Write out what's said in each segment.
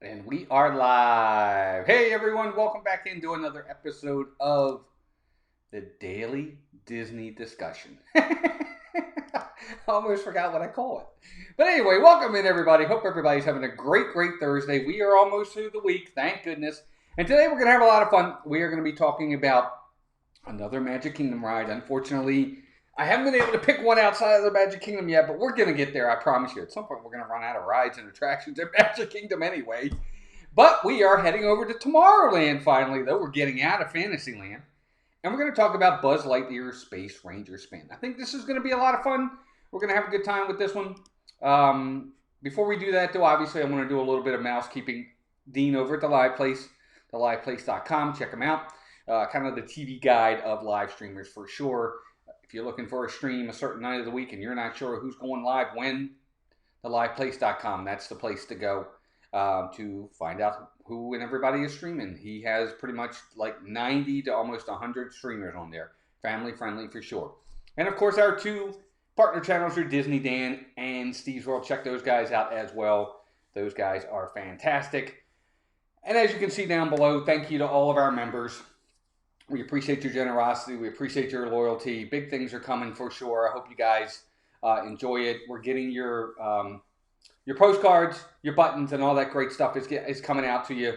And we are live. Hey everyone, welcome back into another episode of the Daily Disney Discussion. I almost forgot what I call it. But anyway, welcome in everybody. Hope everybody's having a great Thursday. We are almost through the week, thank goodness. And today we're going to have a lot of fun. We are going to be talking about another Magic Kingdom ride. Unfortunately, I haven't been able to pick one outside of the Magic Kingdom yet, but we're going to get there, I promise you. At some point, we're going to run out of rides and attractions at Magic Kingdom anyway. But we are heading over to Tomorrowland finally, though. We're getting out of Fantasyland. And we're going to talk about Buzz Lightyear's Space Ranger spin. I think this is going to be a lot of fun. We're going to have a good time with this one. Before we do that, though, obviously, I want to do a little bit of mousekeeping. Dean over at The Live Place, theliveplace.com. Check them out. Kind of the TV guide of live streamers for sure. If you're looking for a stream a certain night of the week and you're not sure who's going live when, theliveplace.com. That's the place to go to find out who and everybody is streaming. He has pretty much like 90 to almost 100 streamers on there. Family friendly for sure. And of course, our two partner channels are Disney Dan and Steve's World. Check those guys out as well. Those guys are fantastic. And as you can see down below, thank you to all of our members. We appreciate your generosity. We appreciate your loyalty. Big things are coming for sure. I hope you guys enjoy it. We're getting your postcards, your buttons, and all that great stuff is coming out to you.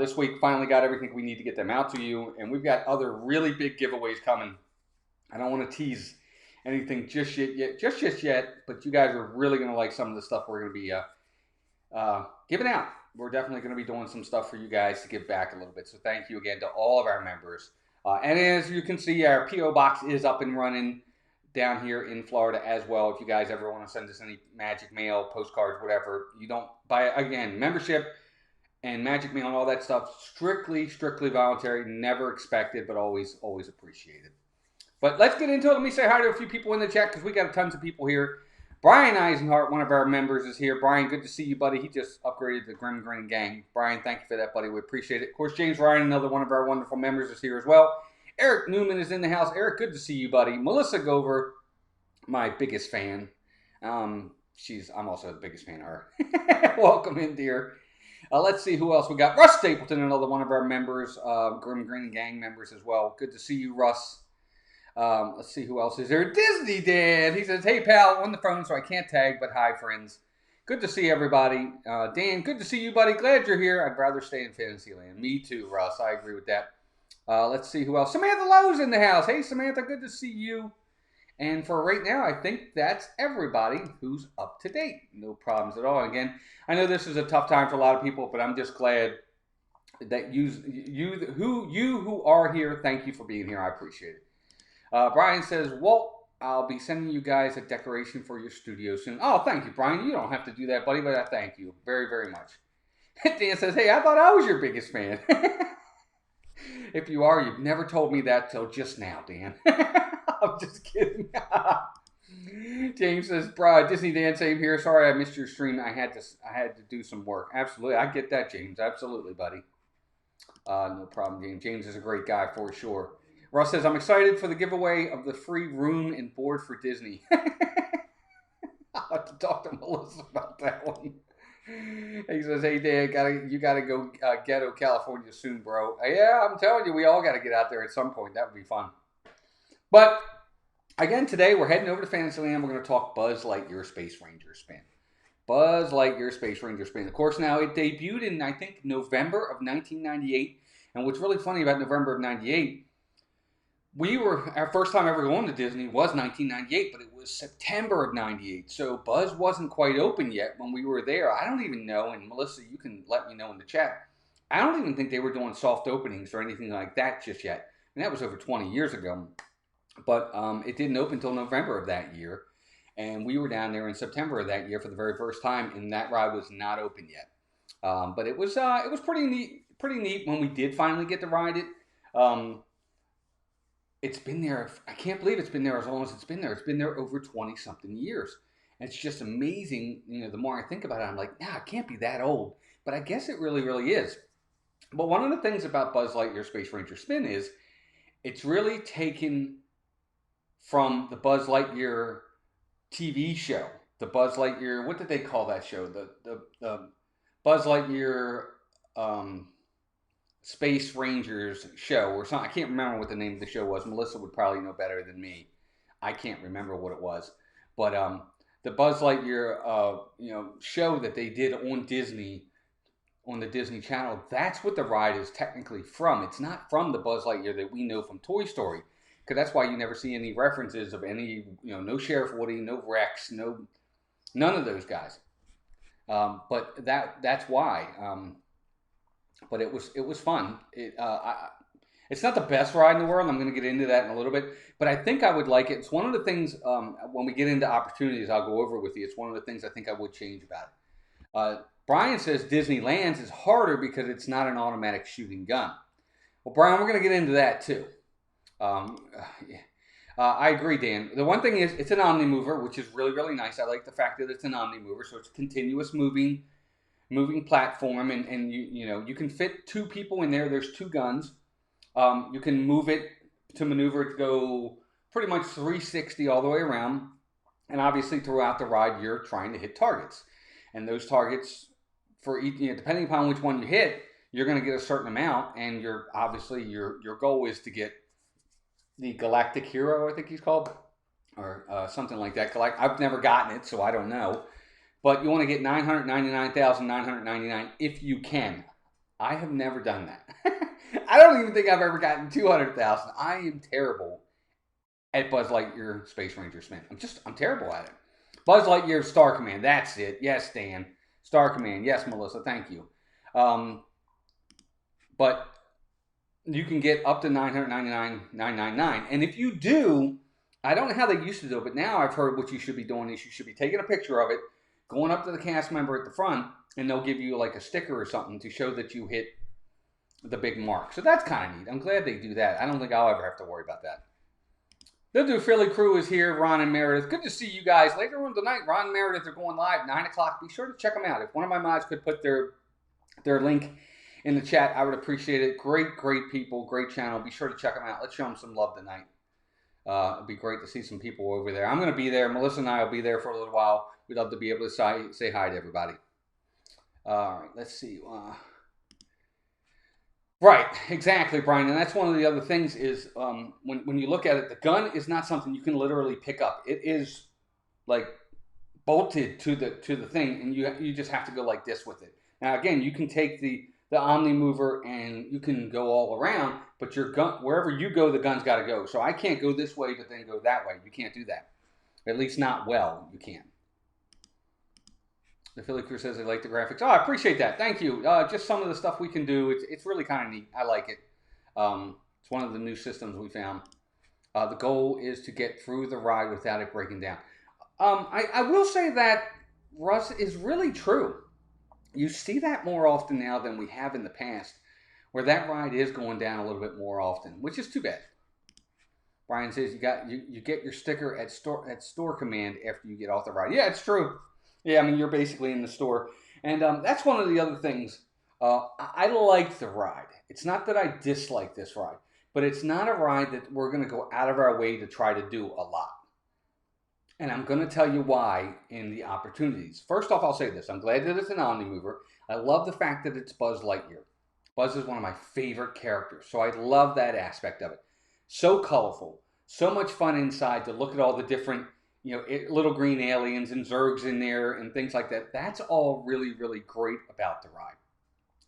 This week, finally got everything we need to get them out to you. And we've got other really big giveaways coming. I don't want to tease anything just yet, but you guys are really going to like some of the stuff we're going to be giving out. We're definitely going to be doing some stuff for you guys to give back a little bit. So thank you again to all of our members. And as you can see, our P.O. Box is up and running down here in Florida as well. If you guys ever want to send us any magic mail, postcards, whatever, you don't buy, again, membership and magic mail and all that stuff, strictly voluntary, never expected, but always appreciated. But let's get into it. Let me say hi to a few people in the chat because we got tons of people here. Brian Eisenhart, one of our members, is here. Brian, good to see you, buddy. He just upgraded the Grim Grin Gang. Brian, thank you for that, buddy. We appreciate it. Of course, James Ryan, another one of our wonderful members, is here as well. Eric Newman is in the house. Eric, good to see you, buddy. Melissa Gover, my biggest fan. I'm also the biggest fan of her. Welcome in, dear. Let's see who else we got. Russ Stapleton, another one of our members, Grim Grin Gang members as well. Good to see you, Russ. Let's see who else is there. Disney Dan. He says, hey, pal, on the phone, so I can't tag, but hi, friends. Good to see everybody. Dan, good to see you, buddy. Glad you're here. I'd rather stay in Fantasyland. Me too, Russ. I agree with that. Let's see who else. Samantha Lowe's in the house. Hey, Samantha, good to see you. And for right now, I think that's everybody who's up to date. No problems at all. And again, I know this is a tough time for a lot of people, but I'm just glad that you who are here, thank you for being here. I appreciate it. Brian says, Walt, I'll be sending you guys a decoration for your studio soon. Oh, thank you, Brian. You don't have to do that, buddy, but I thank you very much. Dan says, hey, I thought I was your biggest fan. If you are, you've never told me that till just now, Dan. I'm just kidding. James says, Disney Dan, same here. Sorry I missed your stream. I had to do some work. Absolutely. I get that, James. Absolutely, buddy. No problem, James. James is a great guy for sure. Russ says, I'm excited for the giveaway of the free room and board for Disney. I'll have to talk to Melissa about that one. He says, hey, Dan, you gotta go ghetto California soon, bro. Yeah, I'm telling you, we all got to get out there at some point. That would be fun. But, again, today we're heading over to Fantasyland. We're going to talk Buzz Lightyear Space Ranger Spin. Buzz Lightyear Space Ranger Spin. Of course, now it debuted in, I think, November of 1998. And what's really funny about November of 98, our first time ever going to Disney was 1998, but it was September of 98. So Buzz wasn't quite open yet when we were there. I don't even know, and Melissa, you can let me know in the chat. I don't even think they were doing soft openings or anything like that just yet. And that was over 20 years ago. But it didn't open until November of that year. And we were down there in September of that year for the very first time, and that ride was not open yet. But it was pretty neat when we did finally get to ride it. It's been there. I can't believe it's been there as long as it's been there. It's been there over 20-something years. And it's just amazing. You know, the more I think about it, I'm like, nah, it can't be that old. But I guess it really is. But one of the things about Buzz Lightyear Space Ranger Spin is it's really taken from the Buzz Lightyear TV show. The Buzz Lightyear, what did they call that show? The Buzz Lightyear um, Space Rangers show or something. I can't remember what the name of the show was. Melissa would probably know better than me. I can't remember what it was, but the Buzz Lightyear show that they did on Disney on the Disney Channel. That's what the ride is technically from. It's not from the Buzz Lightyear that we know from Toy Story, because that's why you never see any references of any no Sheriff Woody, no Rex, no none of those guys. But that's why. But it was fun. It's not the best ride in the world. I'm going to get into that in a little bit, but I think I would like it. It's one of the things when we get into opportunities, I'll go over with you. It's one of the things I think I would change about it. Brian says Disneyland's is harder because it's not an automatic shooting gun. Well, Brian, we're going to get into that too. Um, I agree, Dan. The one thing is it's an omnimover, which is really, really nice. I like the fact that it's an omnimover, so it's a continuous moving platform, and you can fit two people in there. There's two guns. You can move it to maneuver it to go pretty much 360 all the way around, and obviously throughout the ride you're trying to hit targets, and those targets for each, depending upon which one you hit, you're going to get a certain amount, and your goal is to get the Galactic Hero, I think he's called, or something like that. I've never gotten it, so I don't know. But you want to get 999,999 if you can. I have never done that. I don't even think I've ever gotten 200,000. I am terrible at Buzz Lightyear Space Ranger Smith. I'm terrible at it. Buzz Lightyear Star Command. That's it. Yes, Dan. Star Command. Yes, Melissa. Thank you. But you can get up to 999,999. And if you do, I don't know how they used to do it, but now I've heard what you should be doing is you should be taking a picture of it, going up to the cast member at the front, and they'll give you like a sticker or something to show that you hit the big mark. So that's kind of neat. I'm glad they do that. I don't think I'll ever have to worry about that. They'll do Philly Crew is here. Ron and Meredith. Good to see you guys. Later on tonight, Ron and Meredith are going live, 9 o'clock. Be sure to check them out. If one of my mods could put their link in the chat, I would appreciate it. Great people. Great channel. Be sure to check them out. Let's show them some love tonight. It'd be great to see some people over there. I'm going to be there. Melissa and I will be there for a little while. We'd love to be able to say hi to everybody. All right, let's see. Right, exactly, Brian. And that's one of the other things is when you look at it, the gun is not something you can literally pick up. It is like bolted to the thing, and you just have to go like this with it. Now, again, you can take the Omni mover and you can go all around, but your gun, wherever you go, the gun's got to go. So I can't go this way, but then go that way. You can't do that. At least not well. You can't. The Philly Crew says they like the graphics. Oh, I appreciate that. Thank you. Just some of the stuff we can do. It's really kind of neat. I like it. It's one of the new systems we found. The goal is to get through the ride without it breaking down. I will say that, Russ, is really true. You see that more often now than we have in the past, where that ride is going down a little bit more often, which is too bad. Brian says you get your sticker at store command after you get off the ride. Yeah, it's true. Yeah, I mean, you're basically in the store. And that's one of the other things. I like the ride. It's not that I dislike this ride, but it's not a ride that we're going to go out of our way to try to do a lot. And I'm going to tell you why in the opportunities. First off, I'll say this. I'm glad that it's an Omnimover. I love the fact that it's Buzz Lightyear. Buzz is one of my favorite characters, so I love that aspect of it. So colorful. So much fun inside to look at all the different little green aliens and Zurgs in there and things like that. That's all really, really great about the ride.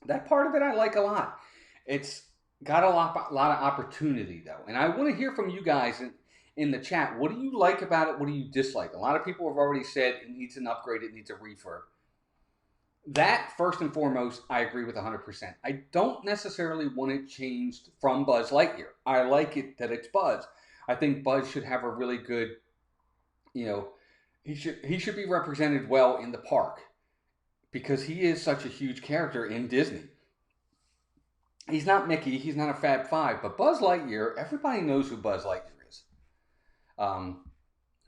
That part of it I like a lot. It's got a lot of opportunity, though. And I want to hear from you guys in the chat. What do you like about it? What do you dislike? A lot of people have already said it needs an upgrade. It needs a refurb. That, first and foremost, I agree with 100%. I don't necessarily want it changed from Buzz Lightyear. I like it that it's Buzz. I think Buzz should have a really good, he should be represented well in the park because he is such a huge character in Disney. He's not Mickey, he's not a Fab Five, but Buzz Lightyear, everybody knows who Buzz Lightyear is.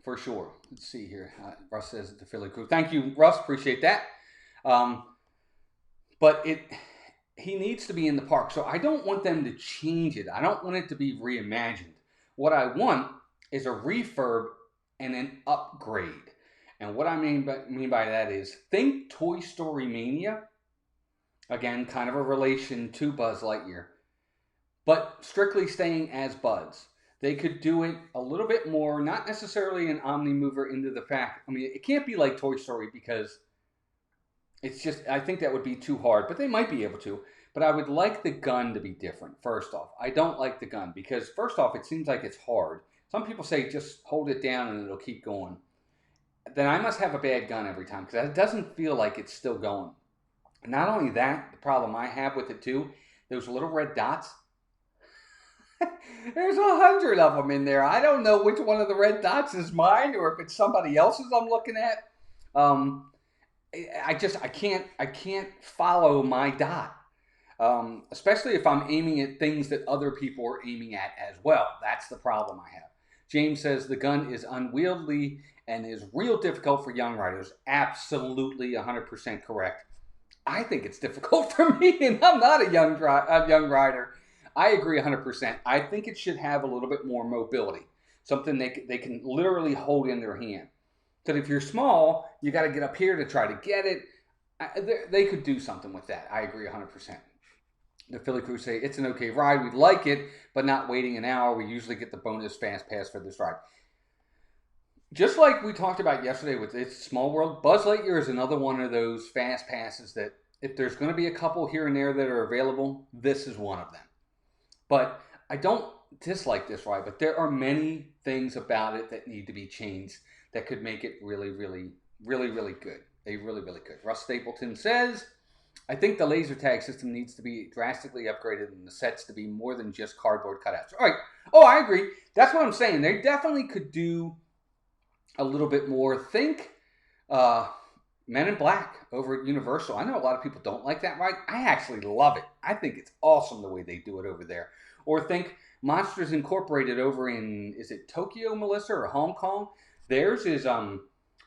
For sure. Let's see here. Russ says the Philly Crew. Thank you, Russ. Appreciate that. But he needs to be in the park. So I don't want them to change it. I don't want it to be reimagined. What I want is a refurb and an upgrade. And what I mean by that is think Toy Story Mania Again, kind of a relation to Buzz Lightyear, but strictly staying as Buzz. They could do it a little bit more, not necessarily an omni mover into the fact. I mean, it can't be like Toy Story because it's just, I think that would be too hard, but they might be able to. But I would like the gun to be different, first off. I don't like the gun because, first off, it seems like it's hard. Some people say just hold it down and it'll keep going. Then I must have a bad gun every time because it doesn't feel like it's still going. Not only that, the problem I have with it too, those little red dots. There's 100 of them in there. I don't know which one of the red dots is mine or if it's somebody else's I'm looking at. Um, I can't follow my dot. Especially if I'm aiming at things that other people are aiming at as well. That's the problem I have. James says the gun is unwieldy and is real difficult for young riders. Absolutely 100% correct. I think it's difficult for me, and I'm not a young rider. I agree 100%. I think it should have a little bit more mobility, something they can literally hold in their hand. Because if you're small, you got to get up here to try to get it. They could do something with that. I agree 100%. The Philly crew say it's an okay ride. We like it, but not waiting an hour. We usually get the bonus fast pass for this ride. Just like we talked about yesterday with It's Small World, Buzz Lightyear is another one of those fast passes that if there's going to be a couple here and there that are available, this is one of them. But I don't dislike this ride, but there are many things about it that need to be changed that could make it really, really, really, really good. Really, really good. Russ Stapleton says, I think the laser tag system needs to be drastically upgraded and the sets to be more than just cardboard cutouts. All right. Oh, I agree. That's what I'm saying. They definitely could do a little bit more. Think Men in Black over at Universal. I know a lot of people don't like that ride. I actually love it. I think it's awesome the way they do it over there. Or think Monsters Incorporated over in, is it Tokyo, Melissa, or Hong Kong? Theirs is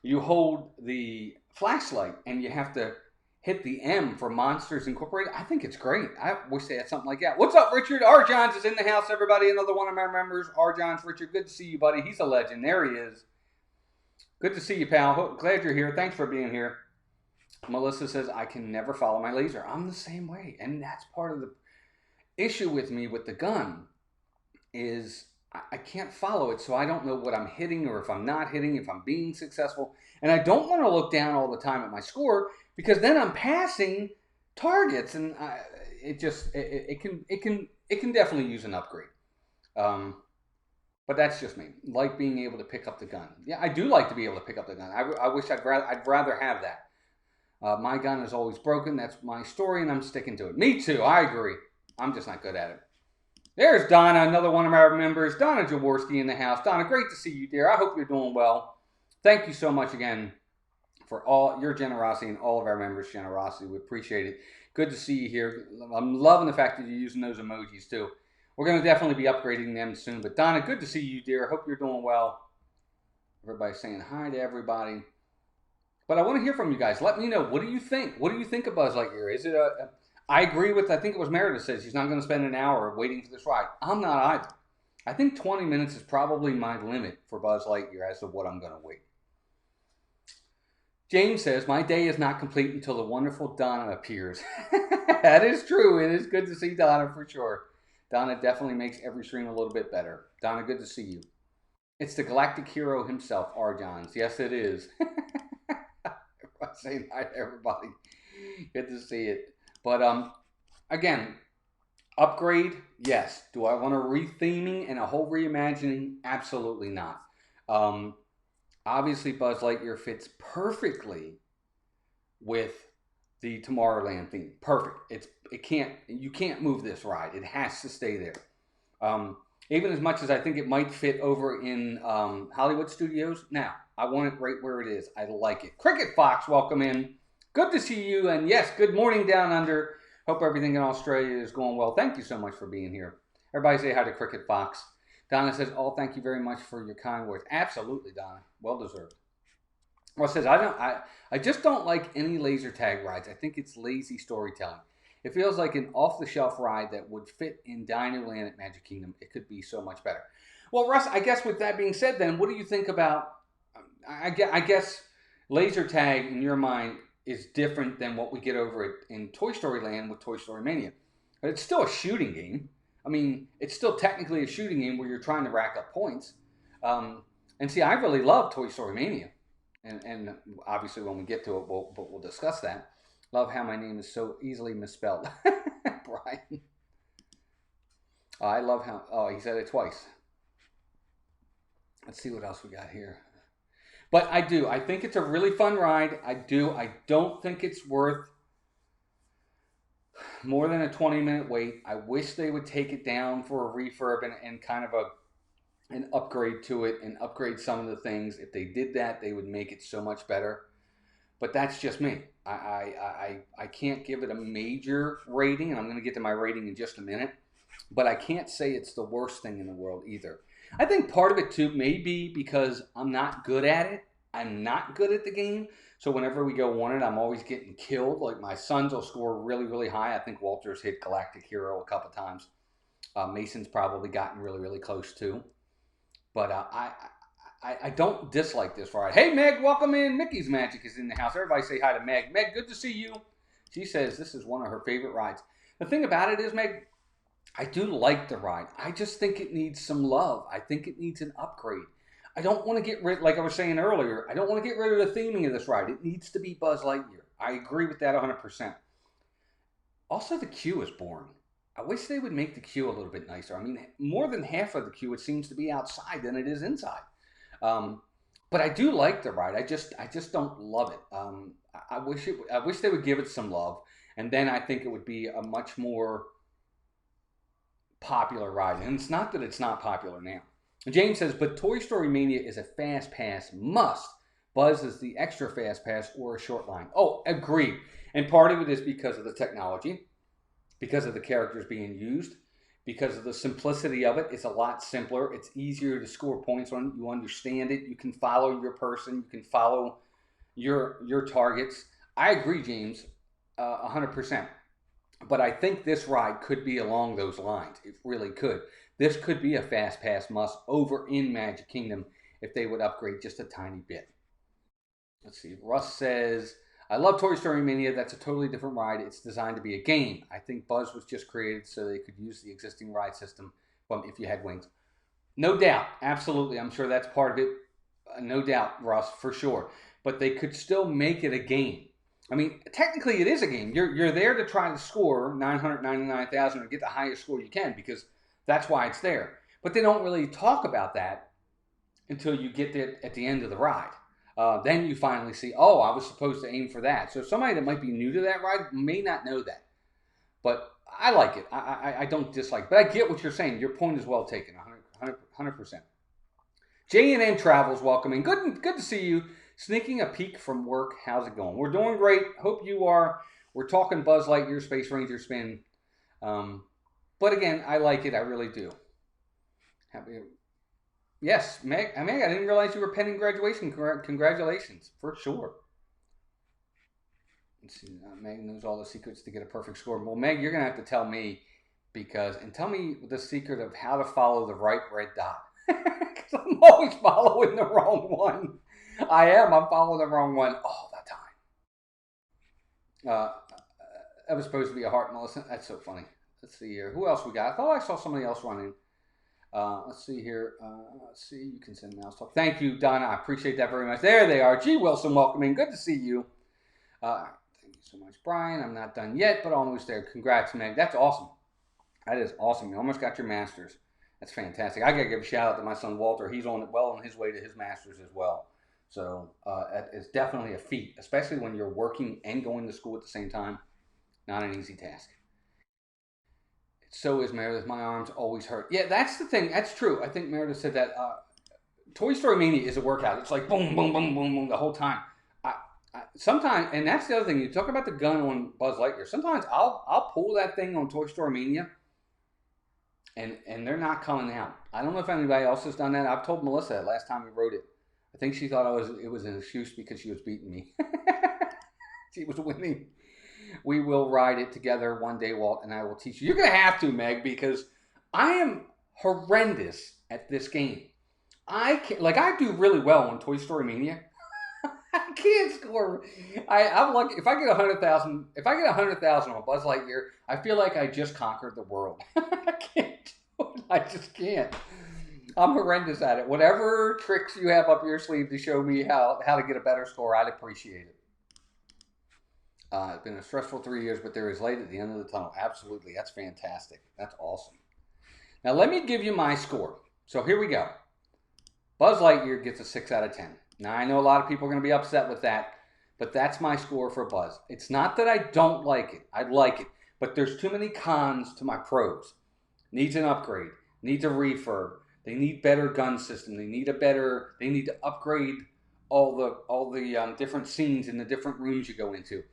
you hold the flashlight and you have to hit the M for Monsters Incorporated. I think it's great. I wish they had something like that. What's up, Richard? R. Johns is in the house, everybody. Another one of my members. R. Johns, Richard, good to see you, buddy. He's a legend. There he is. Good to see you, pal. Glad you're here. Thanks for being here. Melissa says, I can never follow my laser. I'm the same way. And that's part of the issue with me with the gun is I can't follow it, so I don't know what I'm hitting or if I'm not hitting, if I'm being successful. And I don't want to look down all the time at my score because then I'm passing targets, and it can definitely use an upgrade. But that's just me. Like being able to pick up the gun. Yeah, I do like to be able to pick up the gun. I wish I'd rather have that. My gun is always broken. That's my story, and I'm sticking to it. Me too. I agree. I'm just not good at it. There's Donna, another one of our members. Donna Jaworski in the house. Donna, great to see you, dear. I hope you're doing well. Thank you so much again for all your generosity and all of our members' generosity. We appreciate it. Good to see you here. I'm loving the fact that you're using those emojis too. We're going to definitely be upgrading them soon. But Donna, good to see you, dear. Hope you're doing well. Everybody's saying hi to everybody. But I want to hear from you guys. Let me know. What do you think? What do you think of Buzz Lightyear? Is it I agree with, I think it was Meredith says, she's not going to spend an hour waiting for this ride. I'm not either. I think 20 minutes is probably my limit for Buzz Lightyear as to what I'm going to wait. James says, my day is not complete until the wonderful Donna appears. That is true. It is good to see Donna for sure. Donna definitely makes every stream a little bit better. Donna, good to see you. It's the galactic hero himself, R. Johns. Yes, it is. Saying hi to everybody. Good to see it. But again, upgrade, yes. Do I want a retheming and a whole reimagining? Absolutely not. Obviously, Buzz Lightyear fits perfectly with the Tomorrowland theme. Perfect. You can't move this ride. It has to stay there. Even as much as I think it might fit over in Hollywood Studios. Now, I want it right where it is. I like it. Cricket Fox, welcome in. Good to see you. And yes, good morning down under. Hope everything in Australia is going well. Thank you so much for being here. Everybody say hi to Cricket Fox. Donna says, oh, thank you very much for your kind words. Absolutely, Donna. Well deserved. Well, says, I just don't like any laser tag rides. I think it's lazy storytelling. It feels like an off-the-shelf ride that would fit in Dinoland at Magic Kingdom. It could be so much better. Well, Russ, I guess with that being said then, what do you think about, I guess laser tag in your mind, is different than what we get over in Toy Story Land with Toy Story Mania. But it's still a shooting game. I mean, it's still technically a shooting game where you're trying to rack up points. And see, I really love Toy Story Mania, and obviously when we get to it, we'll discuss that. Love how my name is so easily misspelled, Brian. I love how. Oh, he said it twice. Let's see what else we got here. But I do. I think it's a really fun ride. I do. I don't think it's worth more than a 20-minute wait. I wish they would take it down for a refurb and kind of an upgrade to it and upgrade some of the things. If they did that, they would make it so much better. But that's just me. I can't give it a major rating, and I'm going to get to my rating in just a minute. But I can't say it's the worst thing in the world either. I think part of it too may be because I'm not good at it. I'm not good at the game. So whenever we go on it, I'm always getting killed. Like my sons will score really, really high. I think Walter's hit Galactic Hero a couple times. Mason's probably gotten really, really close too. But I don't dislike this ride. Hey, Meg, welcome in. Mickey's Magic is in the house. Everybody say hi to Meg. Meg, good to see you. She says this is one of her favorite rides. The thing about it is, Meg, I do like the ride. I just think it needs some love. I think it needs an upgrade. I don't want to get rid, like I was saying earlier, I don't want to get rid of the theming of this ride. It needs to be Buzz Lightyear. I agree with that 100%. Also, the queue is boring. I wish they would make the queue a little bit nicer. I mean, more than half of the queue, it seems to be outside than it is inside. But I do like the ride. I just don't love it. I wish they would give it some love, and then I think it would be a much more popular ride. And it's not that it's not popular now. James says, but Toy Story Mania is a fast pass must. Buzz is the extra fast pass or a short line. Oh, agreed. And part of it is because of the technology, because of the characters being used, because of the simplicity of it. It's a lot simpler. It's easier to score points on. You understand it. You can follow your person. You can follow your targets. I agree, James, 100%. But I think this ride could be along those lines. It really could. This could be a fast pass must over in Magic Kingdom if they would upgrade just a tiny bit. Let's see. Russ says, I love Toy Story Mania. That's a totally different ride. It's designed to be a game. I think Buzz was just created so they could use the existing ride system from If You Had Wings. No doubt. Absolutely. I'm sure that's part of it. No doubt, Russ, for sure. But they could still make it a game. I mean, technically it is a game. You're there to try to score 999,000 or get the highest score you can because that's why it's there. But they don't really talk about that until you get there at the end of the ride. Then you finally see, oh, I was supposed to aim for that. So somebody that might be new to that ride may not know that. But I like it. I don't dislike it. But I get what you're saying. Your point is well taken, 100%. J&N Travels, welcoming. Good to see you. Sneaking a peek from work. How's it going? We're doing great. Hope you are. We're talking Buzz Lightyear Space Ranger Spin. But again, I like it. I really do. Yes, Meg. I didn't realize you were pending graduation. Congratulations, for sure. Let's see. Meg knows all the secrets to get a perfect score. Well, Meg, you're gonna have to tell me tell me the secret of how to follow the right red dot. Because I'm always following the wrong one. I'm following the wrong one all the time. That was supposed to be a heart, Melissa. That's so funny. Let's see here. Who else we got? I thought I saw somebody else running. Let's see here. Let's see. You can send mouse talk. Thank you, Donna. I appreciate that very much. There they are. G. Wilson, welcoming. Good to see you. Thank you so much, Brian. I'm not done yet, but almost there. Congrats, Meg. That's awesome. That is awesome. You almost got your master's. That's fantastic. I got to give a shout out to my son, Walter. He's on his way to his master's as well. So it's definitely a feat, especially when you're working and going to school at the same time. Not an easy task. So is Meredith. My arms always hurt. Yeah, that's the thing. That's true. I think Meredith said that. Toy Story Mania is a workout. It's like boom, boom, boom, boom, boom the whole time. Sometimes, and that's the other thing. You talk about the gun on Buzz Lightyear. Sometimes I'll pull that thing on Toy Story Mania, and they're not coming out. I don't know if anybody else has done that. I've told Melissa that last time we wrote it. I think she thought it was an excuse because she was beating me. She was winning. We will ride it together one day, Walt, and I will teach you. You're going to have to, Meg, because I am horrendous at this game. I do really well on Toy Story Mania. I can't score. I'm lucky if I get 100,000. If I get 100,000 on Buzz Lightyear, I feel like I just conquered the world. I can't do it. I just can't. I'm horrendous at it. Whatever tricks you have up your sleeve to show me how to get a better score, I'd appreciate it. It's been a stressful 3 years, but there is light at the end of the tunnel. Absolutely. That's fantastic. That's awesome. Now, let me give you my score. So here we go. Buzz Lightyear gets a 6 out of 10. Now, I know a lot of people are going to be upset with that, but that's my score for Buzz. It's not that I don't like it. I like it, but there's too many cons to my pros. Needs an upgrade. Needs a refurb. They need better gun system. They need to upgrade all the different scenes in the different rooms you go into.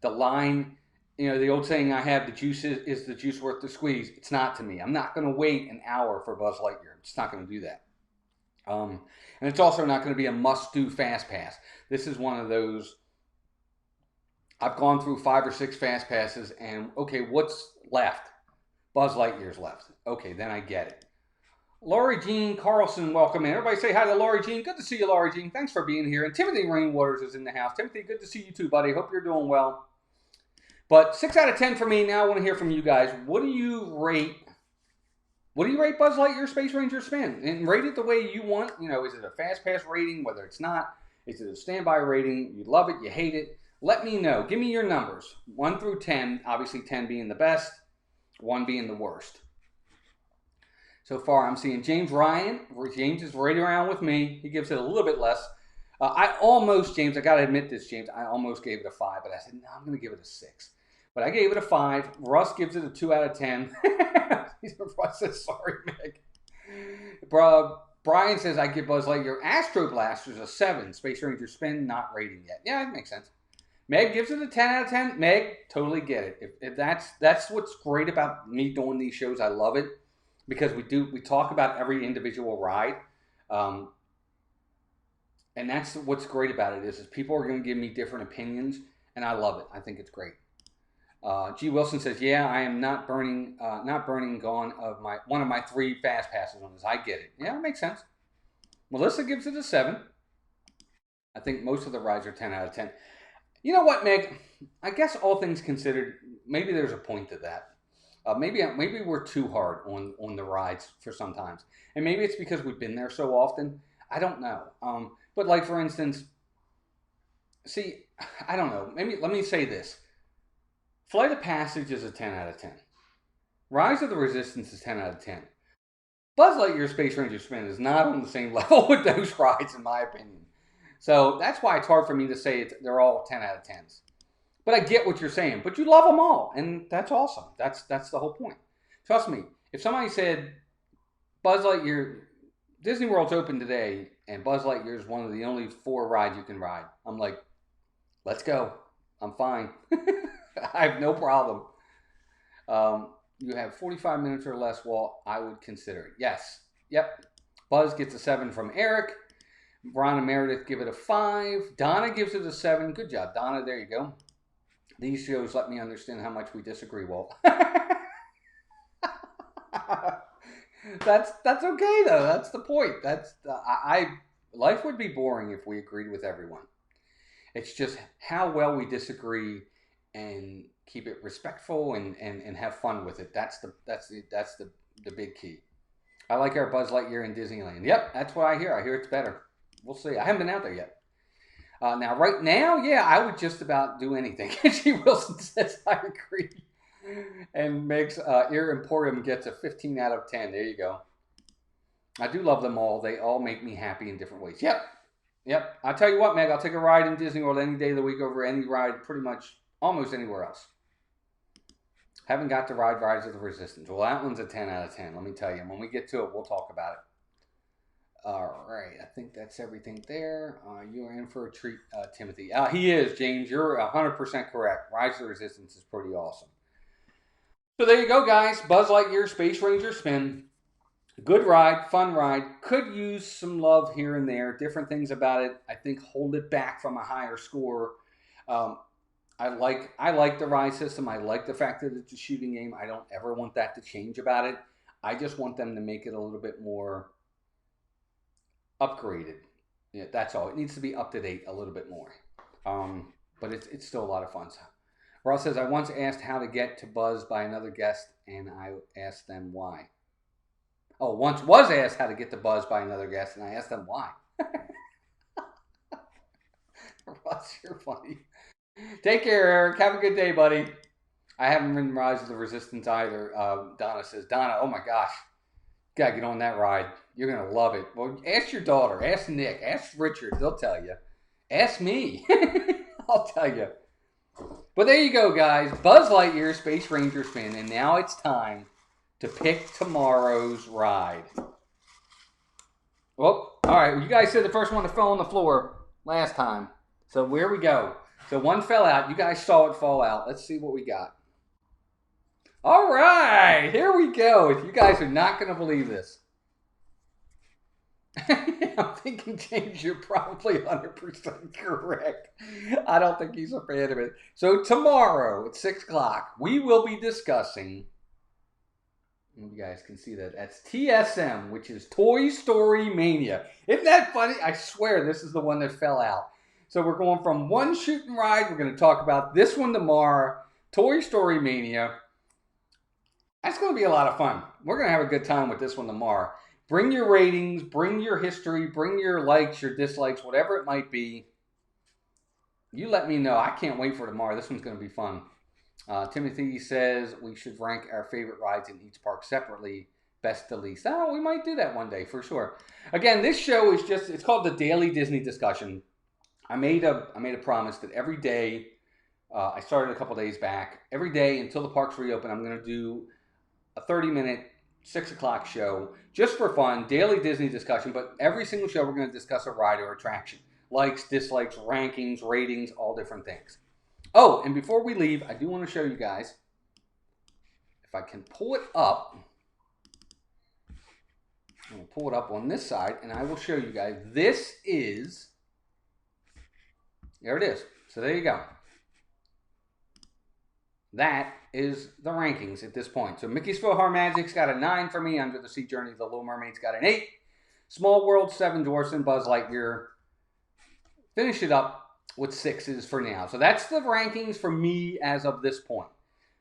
The line, the old saying I have, the juice is the juice worth the squeeze. It's not to me. I'm not going to wait an hour for Buzz Lightyear. It's not going to do that. And it's also not going to be a must-do fast pass. This is one of those, I've gone through 5 or 6 fast passes, and okay, what's left? Buzz Lightyear's left. Okay, then I get it. Laurie Jean Carlson, welcome in. Everybody say hi to Laurie Jean. Good to see you, Laurie Jean. Thanks for being here. And Timothy Rainwaters is in the house. Timothy, good to see you too, buddy. Hope you're doing well. But 6 out of 10 for me. Now I want to hear from you guys. What do you rate Buzz Lightyear Space Ranger Spin? And rate it the way you want. Is it a fast pass rating? Whether it's not. Is it a standby rating? You love it, you hate it. Let me know. Give me your numbers. 1 through 10. Obviously 10 being the best. 1 being the worst. So far, I'm seeing James Ryan. James is right around with me. He gives it a little bit less. James, I got to admit this, James, I almost gave it a 5, but I said, no, I'm going to give it a 6. But I gave it a 5. Russ gives it a 2 out of 10. Russ says, sorry, Meg. Brian says, I give Buzz Lightyear Astro Blasters a 7. Space Ranger Spin, not rating yet. Yeah, it makes sense. Meg gives it a 10 out of 10. Meg, totally get it. If that's what's great about me doing these shows. I love it. Because we talk about every individual ride, and that's what's great about it is people are going to give me different opinions, and I love it. I think it's great. G. Wilson says, "Yeah, I am not burning gone of one of my 3 fast passes on this. I get it. Yeah, it makes sense." Melissa gives it a 7. I think most of the rides are 10 out of 10. You know what, Meg? I guess all things considered, maybe there's a point to that. Maybe we're too hard on the rides for sometimes. And maybe it's because we've been there so often. I don't know. But like, for instance, see, I don't know. Maybe let me say this. Flight of Passage is a 10 out of 10. Rise of the Resistance is 10 out of 10. Buzz Lightyear Space Ranger Spin is not on the same level with those rides, in my opinion. So that's why it's hard for me to say they're all 10 out of 10s. But I get what you're saying. But you love them all, and that's awesome. That's the whole point. Trust me. If somebody said Buzz Lightyear, Disney World's open today, and Buzz Lightyear is one of the only 4 rides you can ride, I'm like, let's go. I'm fine. I have no problem. You have 45 minutes or less. Well, I would consider it. Yes. Yep. Buzz gets a 7 from Eric. Ron and Meredith give it a 5. Donna gives it a 7. Good job, Donna. There you go. These shows let me understand how much we disagree, Walt. That's okay though. That's the point. Life would be boring if we agreed with everyone. It's just how well we disagree and keep it respectful and have fun with it. That's the big key. I like our Buzz Lightyear in Disneyland. Yep, that's what I hear. I hear it's better. We'll see. I haven't been out there yet. Now, right now, yeah, I would just about do anything. G. Wilson says, I agree. And makes Ear Emporium gets a 15 out of 10. There you go. I do love them all. They all make me happy in different ways. Yep. I'll tell you what, Meg, I'll take a ride in Disney World any day of the week over any ride pretty much almost anywhere else. Haven't got to ride Rise of the Resistance. Well, that one's a 10 out of 10, let me tell you. When we get to it, we'll talk about it. All right, I think that's everything there. You are in for a treat, Timothy. He is, James. You're 100% correct. Rise of the Resistance is pretty awesome. So there you go, guys. Buzz Lightyear Space Ranger Spin. Good ride, fun ride. Could use some love here and there. Different things about it, I think, hold it back from a higher score. I like the ride system. I like the fact that it's a shooting game. I don't ever want that to change about it. I just want them to make it a little bit more upgraded. Yeah, that's all. It needs to be up to date a little bit more. But it's still a lot of fun. So, Ross says, I once asked how to get to Buzz by another guest, and I asked them why. Oh, once was asked how to get to Buzz by another guest, and I asked them why. Ross, you're funny. Take care, Eric. Have a good day, buddy. I haven't ridden Rise of the Resistance either. Donna says, Donna, oh my gosh. You gotta get on that ride. You're gonna love it. Well, ask your daughter. Ask Nick. Ask Richard. They'll tell you. Ask me. I'll tell you. But there you go, guys. Buzz Lightyear, Space Ranger spin. And now it's time to pick tomorrow's ride. Well, all right. You guys said the first one that fell on the floor last time. So where we go. So one fell out. You guys saw it fall out. Let's see what we got. All right. Here we go. You guys are not going to believe this. I'm thinking, James, you're probably 100% correct. I don't think he's a fan of it. So tomorrow at 6 o'clock, we will be discussing, you guys can see that, that's TSM, which is Toy Story Mania. Isn't that funny? I swear this is the one that fell out. So we're going from one shoot and ride. We're going to talk about this one tomorrow, Toy Story Mania. That's going to be a lot of fun. We're going to have a good time with this one tomorrow. Bring your ratings, bring your history, bring your likes, your dislikes, whatever it might be. You let me know. I can't wait for tomorrow. This one's going to be fun. Timothy says we should rank our favorite rides in each park separately, best to least. Oh, we might do that one day for sure. Again, this show is just, it's called the Daily Disney Discussion. I made a promise that every day, I started a couple days back, every day until the parks reopen, I'm going to do a 30-minute 6 o'clock show, just for fun, daily Disney discussion, but every single show we're going to discuss a ride or attraction. Likes, dislikes, rankings, ratings, all different things. Oh, and before we leave, I do want to show you guys, if I can pull it up, I'm going to pull it up on this side, and I will show you guys. This is, there it is. So there you go. That is the rankings at this point. So Mickey's Philhar Magic's got a 9 for me. Under the Sea Journey of the Little Mermaid's got an 8. Small World, 7 Dwarfs, and Buzz Lightyear. Finish it up with 6s for now. So that's the rankings for me as of this point.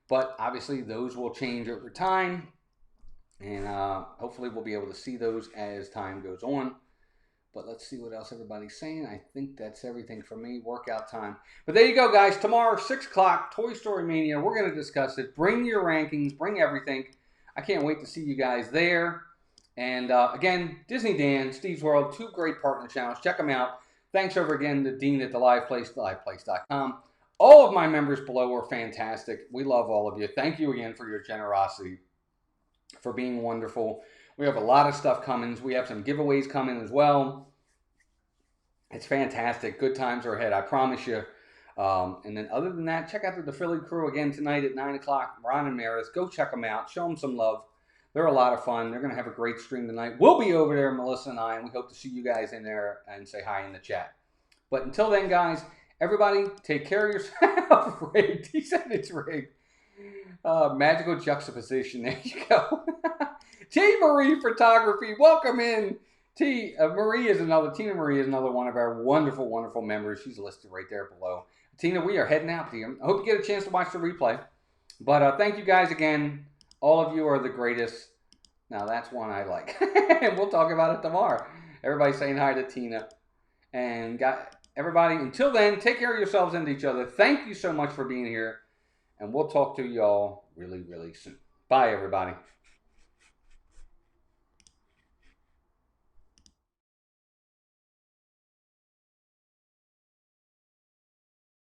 But obviously those will change over time. And hopefully we'll be able to see those as time goes on. But let's see what else everybody's saying. I think that's everything for me. Workout time. But there you go, guys. Tomorrow, 6 o'clock, Toy Story Mania. We're going to discuss it. Bring your rankings. Bring everything. I can't wait to see you guys there. And again, Disney Dan, Steve's World, 2 great partner channels. Check them out. Thanks over again to Dean at The Live Place, theliveplace.com. All of my members below are fantastic. We love all of you. Thank you again for your generosity, for being wonderful. We have a lot of stuff coming. We have some giveaways coming as well. It's fantastic. Good times are ahead, I promise you. And then other than that, check out the Philly crew again tonight at 9 o'clock. Ron and Meredith. Go check them out. Show them some love. They're a lot of fun. They're going to have a great stream tonight. We'll be over there, Melissa and I, and we hope to see you guys in there and say hi in the chat. But until then, guys, everybody, take care of yourself. Rigged. He said it's rigged. Magical juxtaposition. There you go. T. Marie Photography, welcome in. Tina Marie is another one of our wonderful, wonderful members. She's listed right there below. Tina, we are heading out to you. I hope you get a chance to watch the replay. But thank you guys again. All of you are the greatest. Now that's one I like. And we'll talk about it tomorrow. Everybody saying hi to Tina. And everybody, until then, take care of yourselves and each other. Thank you so much for being here. And we'll talk to y'all really, really soon. Bye, everybody.